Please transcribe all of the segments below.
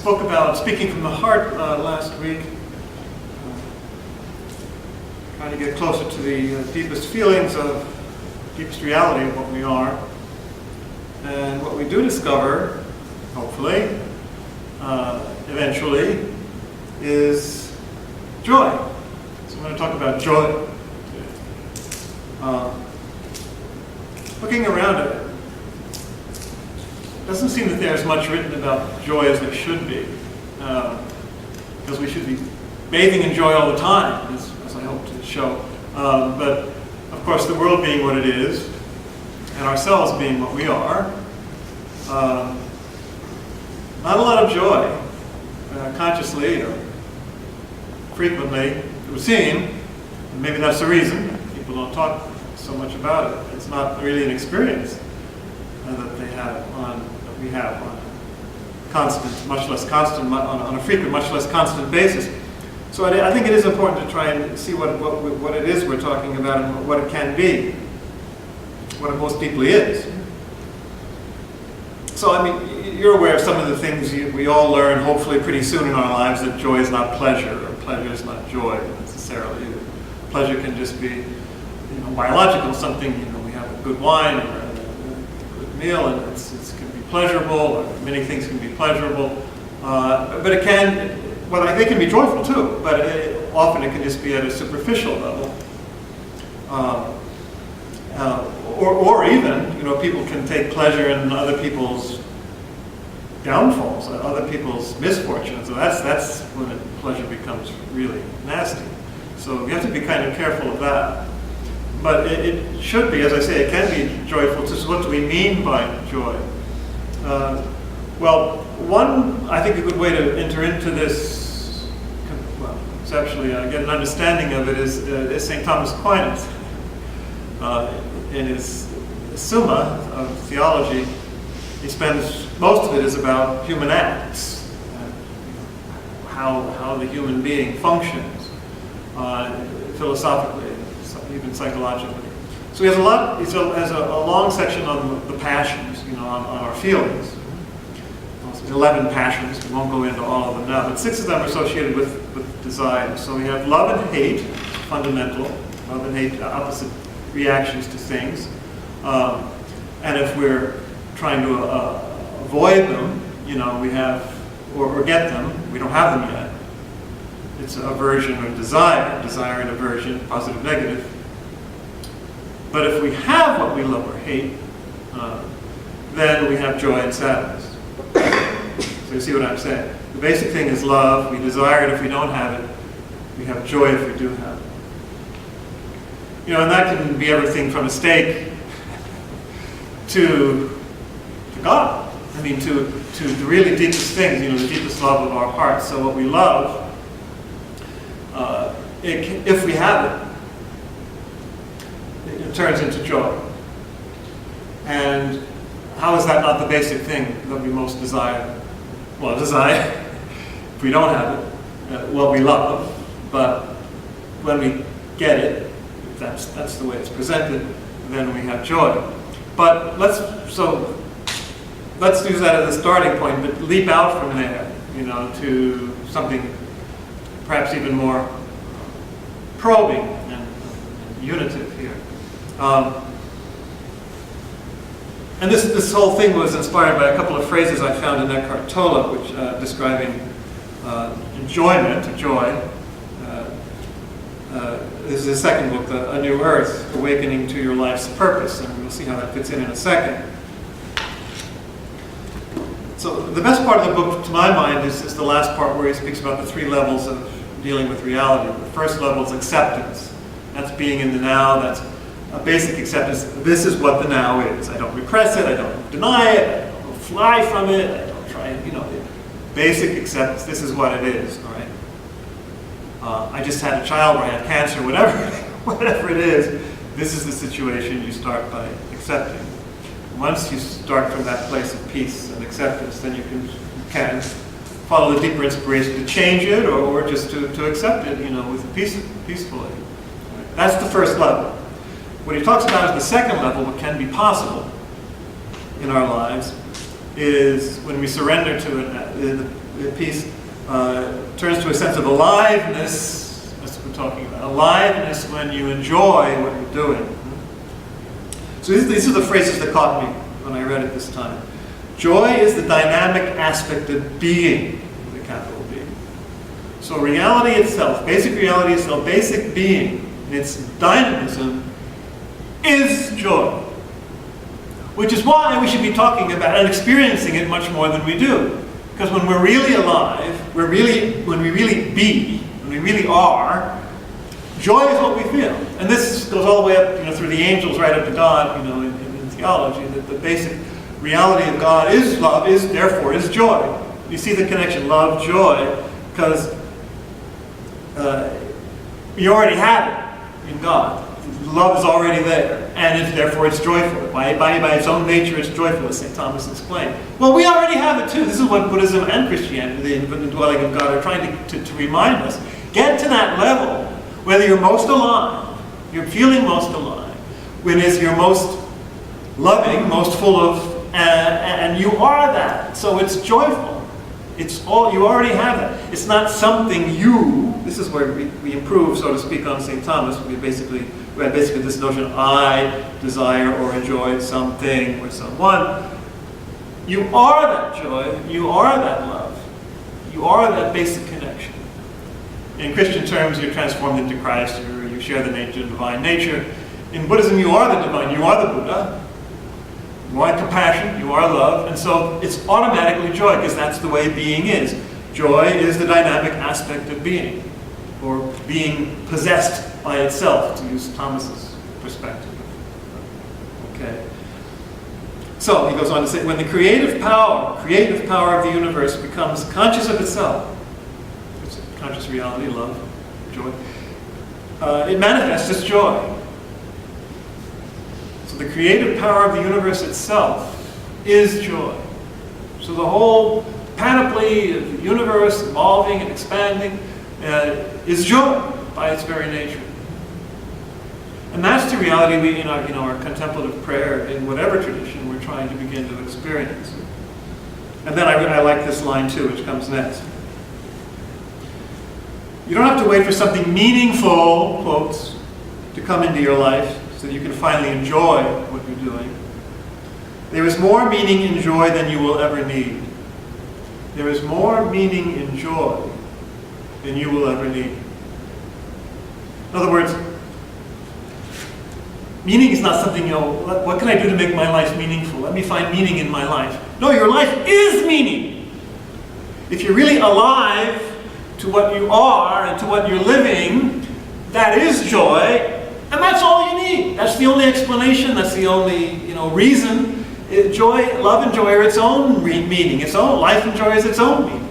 spoke about speaking from the heart last week, trying to get closer to the deepest feelings of, deepest reality of what we are. And what we do discover, hopefully, eventually, is joy. So I'm going to talk about joy. Looking around it, doesn't seem that there's much written about joy as there should be, because we should be bathing in joy all the time, as I hope to show. But of course, the world being what it is, and ourselves being what we are, not a lot of joy, consciously or frequently, it would seem. And maybe that's the reason people don't talk so much about it. It's not really an experience that we have on a constant, much less constant, on a frequent, much less constant basis. So I think it is important to try and see what it is we're talking about and what it can be, what it most deeply is. So I mean, you're aware of some of the things we all learn, hopefully pretty soon in our lives, that joy is not pleasure, or pleasure is not joy necessarily. Pleasure can just be, biological, something, we have a good wine or a good meal, and it can be pleasurable, or many things can be pleasurable, but it can, they can be joyful too, but often it can just be at a superficial level. Or even, people can take pleasure in other people's downfalls, other people's misfortunes. So that's when pleasure becomes really nasty. So we have to be kind of careful of that. But it should be, as I say, it can be joyful. So what do we mean by joy? Well, I think a good way to enter into this, conceptually, get an understanding of it is St. Thomas Aquinas. In his Summa of theology, he spends most of it is about human acts, how the human being functions, philosophically, even psychologically. So he has a long section on the passions, on our feelings. 11 passions. We won't go into all of them now, but 6 of them are associated with desire. So we have love and hate, fundamental. Love and hate, opposite reactions to things. And if we're trying to avoid them, we have, or get them, we don't have them yet. It's aversion or desire and aversion, positive, negative. But if we have what we love or hate, then we have joy and sadness. So you see what I'm saying? The basic thing is love. We desire it if we don't have it. We have joy if we do have it. And that can be everything from a steak to God. I mean, to the really deepest things, the deepest love of our hearts. So what we love, if we have it turns into joy. And how is that not the basic thing that we most desire? Well, desire, if we don't have it, what we love, but when we get it, that's the way it's presented, then we have joy. But let's use that as a starting point, but leap out from there, to something perhaps even more probing and unitive here. And this whole thing was inspired by a couple of phrases I found in Eckhart Tolle, which describing enjoyment, joy. This is his second book, A New Earth, Awakening to Your Life's Purpose, and we'll see how that fits in a second. So the best part of the book, to my mind, is the last part where he speaks about the 3 levels of dealing with reality. The first level is acceptance. That's being in the now. That's a basic acceptance. This is what the now is. I don't repress it. I don't deny it. I don't fly from it. I don't try and, basic acceptance. This is what it is, all right? I just had a child, or I had cancer, whatever it is, this is the situation you start by accepting. Once you start from that place of peace and acceptance, then you can follow the deeper inspiration to change it, or just to accept it, peacefully. Right? That's the first level. What he talks about is the second level, what can be possible in our lives, is when we surrender to it. peace turns to a sense of aliveness. That's what we're talking about. Aliveness when you enjoy what you're doing. So these are the phrases that caught me when I read it this time. Joy is the dynamic aspect of being, with a capital B. So reality itself, basic reality itself, basic being, in its dynamism, is joy. Which is why we should be talking about and experiencing it much more than we do. Because when we're really alive, when we really be, when we really are, joy is what we feel. And this goes all the way up, through the angels right up to God, in theology, that the basic reality of God is love, therefore is joy. You see the connection, love, joy, because you already have it in God. Love is already there, and therefore it's joyful. By its own nature, it's joyful, as St. Thomas explained. Well, we already have it too. This is what Buddhism and Christianity, the indwelling of God, are trying to remind us. Get to that level, whether you're most alive, you're feeling most alive, when you're most loving, most full of, and you are that. So it's joyful. It's all, you already have it. It's not something this is where we improve, so to speak, on St. Thomas. We had basically this notion, I desire or enjoy something or someone. You are that joy, you are that love, you are that basic connection. In Christian terms, you're transformed into Christ, you share the divine nature. In Buddhism, you are the divine, you are the Buddha. You are compassion, you are love, and so it's automatically joy, because that's the way being is. Joy is the dynamic aspect of being, or being possessed by itself, to use Thomas's perspective. Okay. So he goes on to say, when the creative power of the universe becomes conscious of itself, it's a conscious reality, love, joy, it manifests as joy. The creative power of the universe itself is joy. So the whole panoply of the universe evolving and expanding is joy by its very nature. And that's the reality we, in our contemplative prayer, in whatever tradition, we're trying to begin to experience. And then I like this line too, which comes next. You don't have to wait for something meaningful, quotes, to come into your life, so that you can finally enjoy what you're doing. There is more meaning in joy than you will ever need. There is more meaning in joy than you will ever need. In other words, meaning is not something, what can I do to make my life meaningful? Let me find meaning in my life. No, your life is meaning. If you're really alive to what you are and to what you're living, that is joy. And that's all you need. That's the only explanation. That's the only, reason. Joy, love, and joy are its own meaning. Its own life and joy is its own meaning.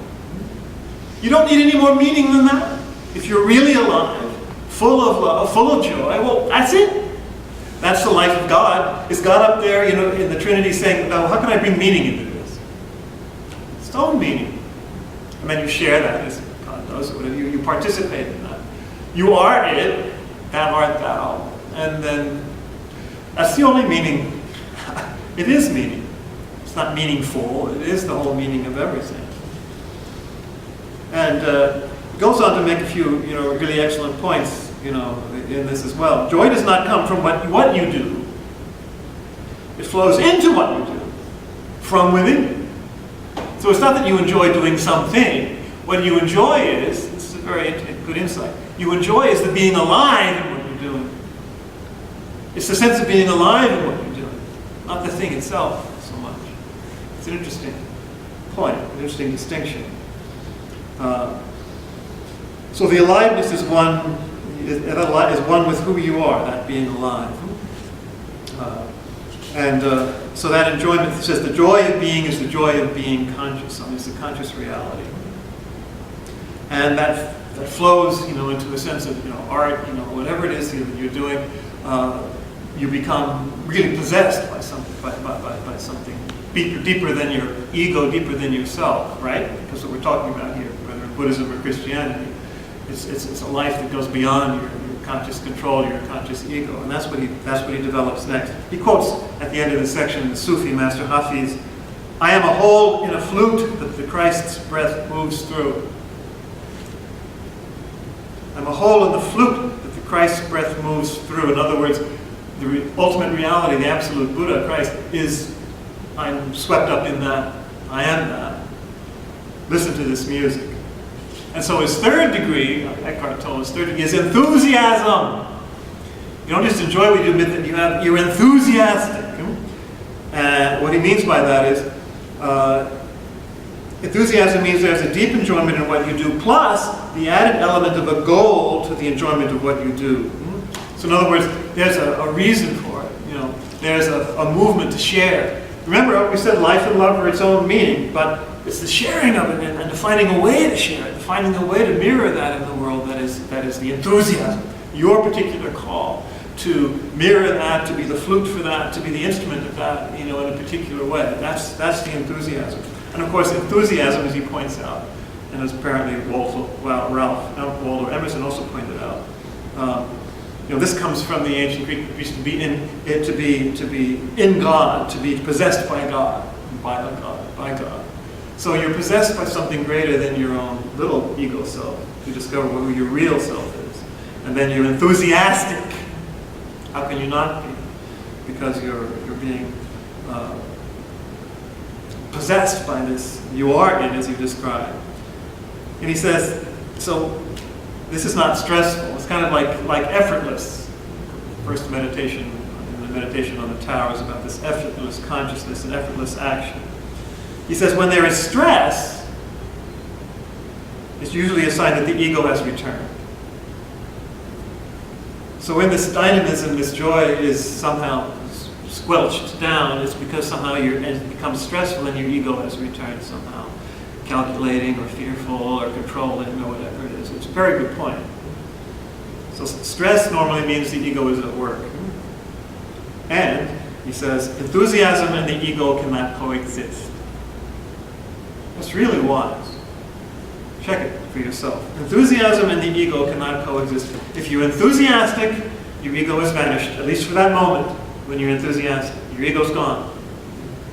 You don't need any more meaning than that. If you're really alive, full of love, full of joy, well, that's it. That's the life of God. Is God up there, in the Trinity saying, "Now, how can I bring meaning into this?" It's its own meaning. And then you share that as God does. You participate in that. You are it. That art thou. And then, that's the only meaning. It is meaning. It's not meaningful. It is the whole meaning of everything. And goes on to make a few, really excellent points, in this as well. Joy does not come from what you do. It flows into what you do, from within you. So it's not that you enjoy doing something. What you enjoy is, this is a very good insight, you enjoy is the being alive in what you're doing. It's the sense of being alive in what you're doing, not the thing itself so much. It's an interesting point, an interesting distinction. So the aliveness is one with who you are, that being alive. So that enjoyment, it says the joy of being is the joy of being conscious. It's a conscious reality. And that flows, into a sense of, art, whatever it is that you're doing, you become really possessed by something, by something deeper than your ego, deeper than yourself, right? Because what we're talking about here, whether in Buddhism or Christianity, it's a life that goes beyond your conscious control, your conscious ego, and that's what he develops next. He quotes at the end of the section the Sufi master Hafiz, I am a hole in a flute that the Christ's breath moves through. I'm a hole in the flute that the Christ's breath moves through. In other words, the ultimate reality, the absolute Buddha, Christ, is I'm swept up in that. I am that. Listen to this music. And so his third degree, Eckhart told us, third degree is enthusiasm. You don't just enjoy what you do, you're enthusiastic. What he means by that is, enthusiasm means there's a deep enjoyment in what you do, plus the added element of a goal to the enjoyment of what you do. So in other words, there's a reason for it. There's a movement to share. Remember, we said life and love are its own meaning, but it's the sharing of it and the finding a way to share it, finding a way to mirror that in the world that is the enthusiasm, your particular call to mirror that, to be the flute for that, to be the instrument of that, in a particular way. That's the enthusiasm. And of course, enthusiasm, as he points out, and as apparently Waldo Emerson also pointed out, this comes from the ancient Greek, which used to be in God, to be possessed by God, by God. So you're possessed by something greater than your own little ego self. You discover who your real self is, and then you're enthusiastic. How can you not be? Because you're being possessed by this. You are it, as you describe. And he says, so this is not stressful. It's kind of like effortless. First meditation, in the meditation on the tower, is about this effortless consciousness and effortless action. He says, when there is stress, it's usually a sign that the ego has returned. So when this dynamism, this joy is somehow squelched down, it's because somehow it becomes stressful and your ego has returned somehow, calculating or fearful or controlling or whatever it is. It's a very good point. So stress normally means the ego is at work. And, he says, enthusiasm and the ego cannot coexist. That's really wise. Check it for yourself. Enthusiasm and the ego cannot coexist. If you're enthusiastic, your ego has vanished, at least for that moment when you're enthusiastic. Your ego's gone.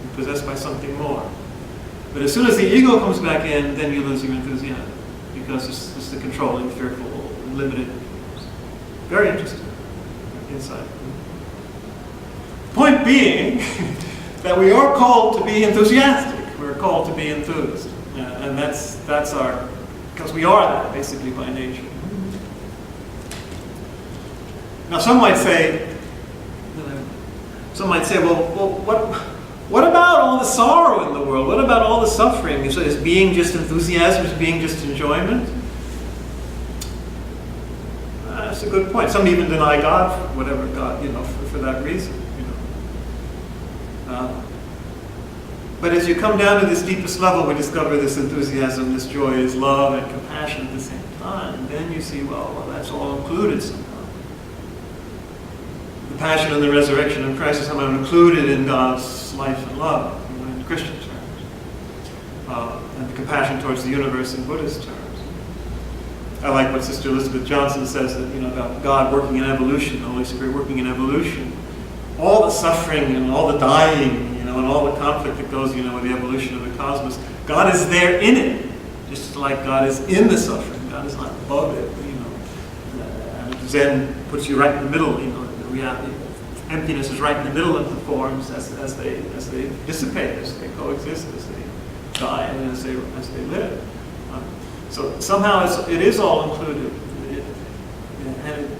You're possessed by something more. But as soon as the ego comes back in, then you lose your enthusiasm, because it's the controlling, fearful, limited. Very interesting insight. Point being that we are called to be enthusiastic. We're called to be enthused. And that's our, because we are that basically by nature. Now some might say, well, what about all the sorrow in the world? What about all the suffering? Is being just enthusiasm? Is being just enjoyment? That's a good point. Some even deny God for whatever God, for that reason. But as you come down to this deepest level, we discover this enthusiasm, this joy, this love and compassion at the same time. Then you see, well, that's all included somehow. The passion and the resurrection of Christ is somehow included in God's life and love, in Christian terms. And the compassion towards the universe in Buddhist terms. I like what Sister Elizabeth Johnson says, that, about God working in evolution, the Holy Spirit working in evolution. All the suffering and all the dying, and all the conflict that goes, with the evolution of the cosmos. God is there in it, just like God is in the suffering. God is not above it, And Zen puts you right in the middle, the reality. Emptiness is right in the middle of the forms as they dissipate, as they coexist, as they die, and as they live. So somehow it is all included. And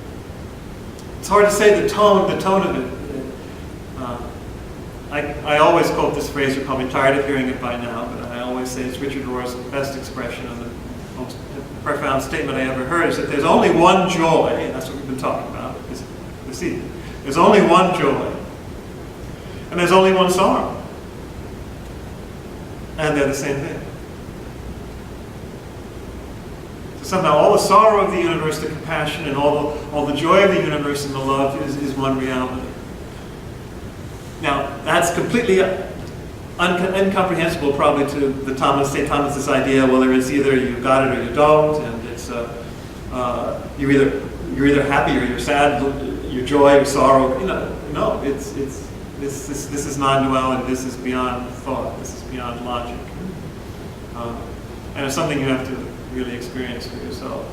it's hard to say the tone of it. I always quote this phrase, you're probably tired of hearing it by now, but I always say it's Richard Rohr's best expression, and the most profound statement I ever heard is that there's only one joy, and that's what we've been talking about this evening. There's only one joy, and there's only one sorrow. And they're the same thing. So somehow all the sorrow of the universe, the compassion, and all the joy of the universe and the love is one reality. Now, that's completely incomprehensible probably to St. Thomas's idea, well, there is either you got it or you don't, and it's you're either happy or you're sad, your joy or sorrow. No, it's This is non-duality. This is beyond thought. This is beyond logic. And it's something you have to really experience for yourself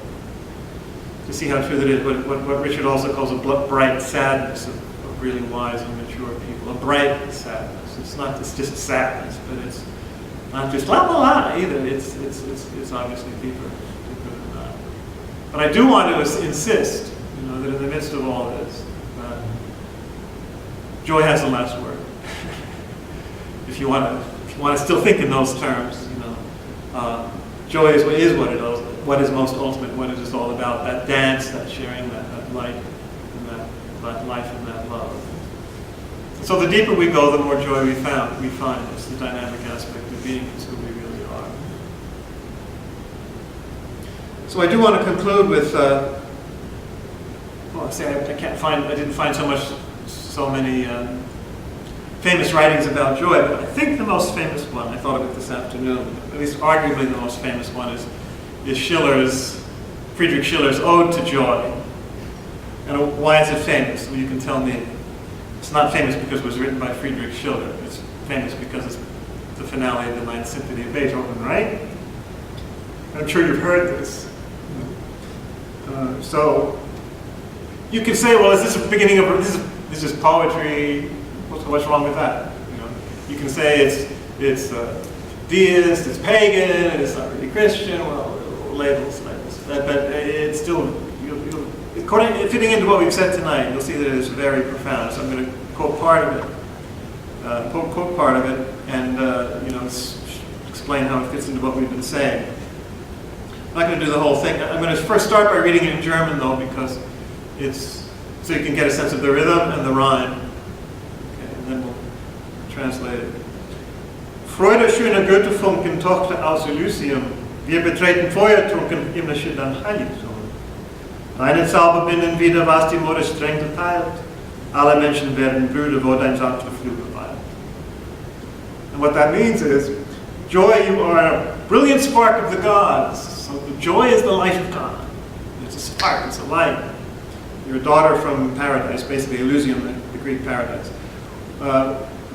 to see how true that is. What Richard also calls a bright sadness of really wise and mature people. A bright sadness. It's just sadness, but it's not just la la la either. It's obviously deeper than that. But I do want to insist, that in the midst of all this, joy has the last word. If you want to still think in those terms, joy is what it is, what is most ultimate, what it is all about. That dance, that sharing, that light, and that life and that love. So the deeper we go, the more joy we find. It's the dynamic aspect of being. It's who we really are. So I do want to conclude with. I didn't find so many famous writings about joy, but I think the most famous one, I thought of it this afternoon, at least arguably the most famous one is Friedrich Schiller's Ode to Joy. And why is it famous? Well, you can tell me. It's not famous because it was written by Friedrich Schiller. It's famous because it's the finale of the Ninth Symphony of Beethoven, right? I'm sure you've heard this. So you can say, well, is this the beginning of this is poetry? What's wrong with that? You can say it's deist, it's pagan, it's not really Christian. Well, labels. But it's still fitting into what we've said tonight. You'll see that it is very profound. So I'm going to quote part of it, and explain how it fits into what we've been saying. I'm not going to do the whole thing. I'm going to first start by reading it in German, though, because it's so you can get a sense of the rhythm and the rhyme. Okay, and then we'll translate it. Freude schöner Goethefunken, Tochter aus Elysium, wir betreten feuertrunken himmlische dann Heiligtum. Deine Zauber binden wieder, was die Mode streng geteilt. Alle Menschen werden Brüder, wo dein sanfter Flügel weilt. And what that means is, joy, you are a brilliant spark of the gods. So the joy is the light of God. It's a spark, it's a light. You're a daughter from paradise, basically Elysium, the Greek paradise.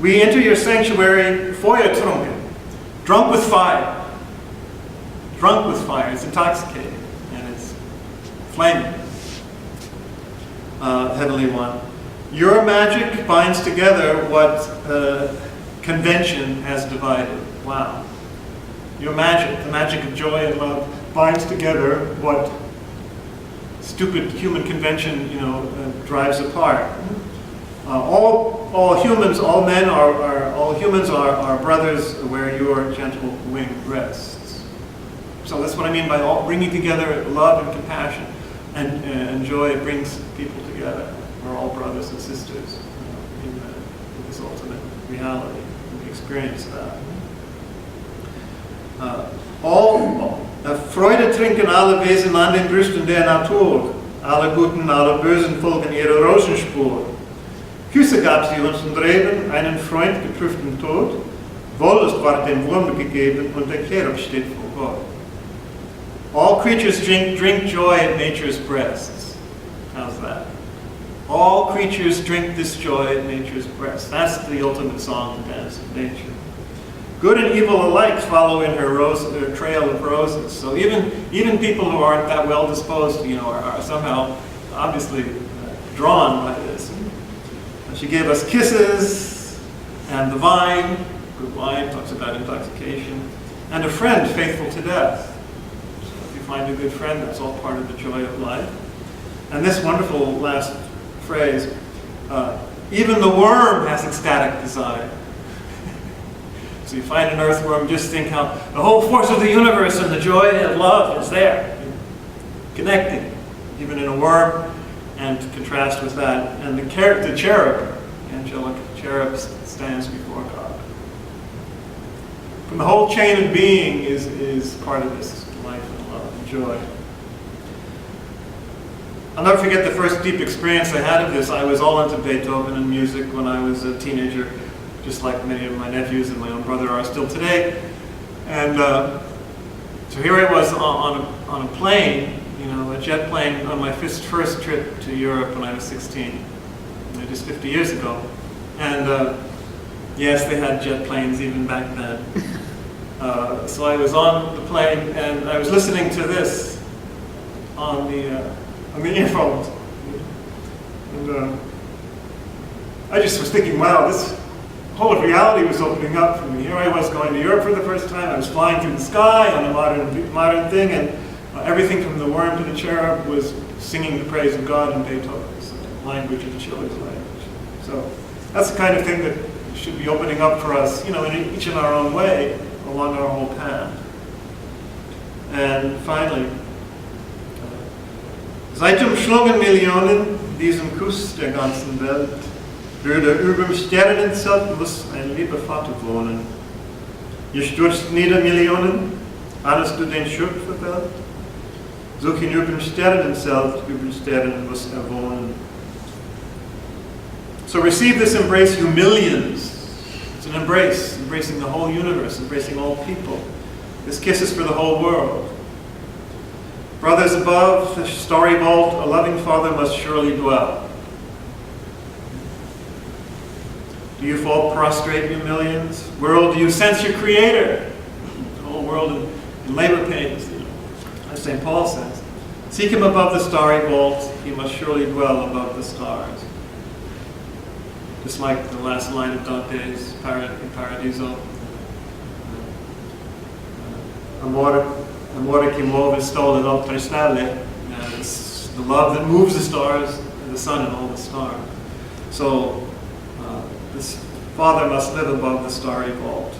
We enter your sanctuary, feuertrunken, drunk with fire. Drunk with fire, it's intoxicating, and it's flaming. Heavenly One. Your magic binds together what convention has divided. Wow. Your magic, the magic of joy and love, binds together what stupid human convention, drives apart. All humans, all men all humans are brothers where your gentle wing rests. So that's what I mean by bringing together love and compassion, and joy brings people together. We're all brothers and sisters in this ultimate reality. We experience that. Freude trinken alle Wesen an den Brüsten der Natur. Alle Guten, alle Bösen folgen ihrer Rosenspur. Küsse gab sie uns und Reben, einen Freund geprüften Tod. Wollust ward dem Wurm gegeben und der Cherub steht vor Gott. All creatures drink joy at nature's breasts. How's that? All creatures drink this joy at nature's breasts. That's the ultimate song and dance of nature. Good and evil alike follow in her trail of roses. So even people who aren't that well disposed, are somehow obviously drawn by this. She gave us kisses and the vine. Good wine talks about intoxication, and a friend faithful to death. So if you find a good friend, that's all part of the joy of life. And this wonderful last phrase: even the worm has ecstatic desire. So you find an earthworm, just think how the whole force of the universe and the joy of love is there, connecting, even in a worm, and to contrast with that. And the cherub, angelic cherub, stands before God. From the whole chain of being is part of this life and love and joy. I'll never forget the first deep experience I had of this. I was all into Beethoven and music when I was a teenager, just like many of my nephews and my own brother are still today. And so here I was on a plane, a jet plane, on my first trip to Europe when I was 16, just 50 years ago. And yes, they had jet planes even back then. So I was on the plane and I was listening to this on the earphones. And I just was thinking, wow, this whole reality was opening up for me. Here I was going to Europe for the first time. I was flying through the sky on a modern thing, and everything from the worm to the cherub was singing the praise of God in Beethoven's language and Schiller's language. So that's the kind of thing that should be opening up for us, you know, each in our own way, along our whole path. And finally, seit umschlungen Millionen diesem Kuss der ganzen Welt, würde überm Sternenzelt muss ein lieber Vater wohnen. Ihr stürzt nieder Millionen, alles du den Schöpfer Welt, so hinüberm Sternenzelt, über Sternen muss wohnen. So receive this embrace, you millions. It's an embrace, embracing the whole universe, embracing all people. This kiss is for the whole world. Brothers above the starry vault, a loving Father must surely dwell. Do you fall prostrate, you millions? World, do you sense your Creator? The whole world in labor pains, you know, as St. Paul says. Seek him above the starry vault, he must surely dwell above the stars. Just like the last line of Dante's in Paradiso. Amore che muove stole l'altre stelle. It's the love that moves the stars, and the sun and all the stars. So this Father must live above the starry vault.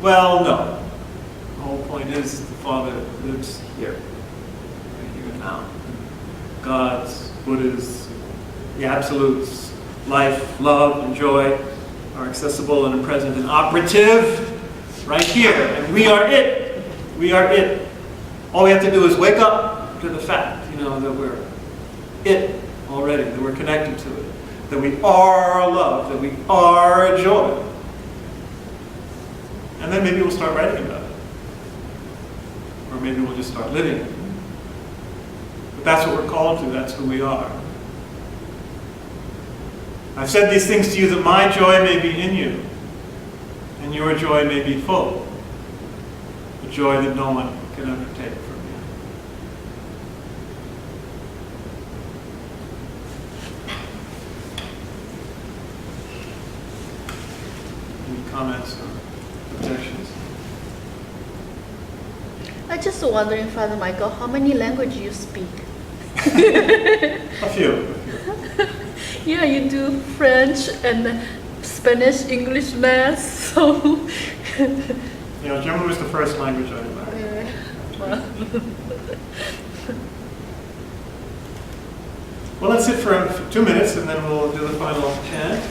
Well, no. The whole point is the Father lives here, right here and now. God's, Buddha's, the absolutes, life, love, and joy are accessible and present and operative right here. And we are it. We are it. All we have to do is wake up to the fact, you know, that we're it already, that we're connected to it, that we are love, that we are joy. And then maybe we'll start writing about it. Or maybe we'll just start living it. But that's what we're called to, that's who we are. I've said these things to you that my joy may be in you, and your joy may be full. A joy that no one can ever take from you. Any comments or objections? I'm just wondering, Father Michael, how many languages you speak? A few. Yeah, you do French and Spanish, English, Math, so... You know, German was the first language I learned. Well. Well, that's it for 2 minutes, and then we'll do the final chant.